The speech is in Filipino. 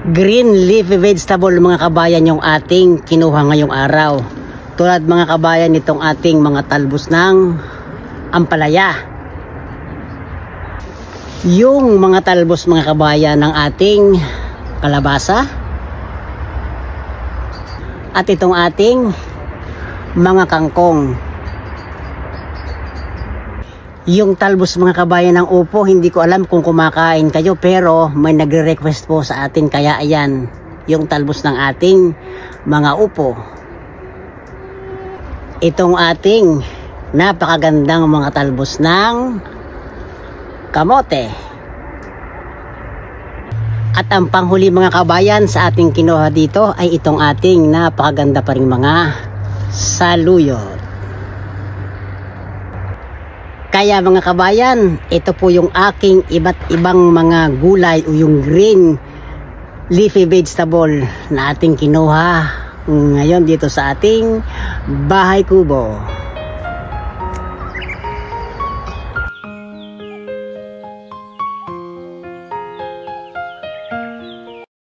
Green leafy vegetable mga kabayan yung ating kinuha ngayong araw. Tulad mga kabayan itong ating mga talbos ng ampalaya. Yung mga talbos mga kabayan ng ating kalabasa. At itong ating mga kangkong. Yung talbos mga kabayan ng upo, hindi ko alam kung kumakain kayo, pero may nagre-request po sa atin, kaya ayan yung talbos ng ating mga upo. Itong ating napakagandang mga talbos ng kamote. At ang panghuli mga kabayan sa ating kinuha dito ay itong ating napakaganda pa ring mga saluyot. Kaya mga kabayan, ito po yung aking iba't ibang mga gulay o yung green leafy vegetable na ating kinuha ngayon dito sa ating bahay kubo.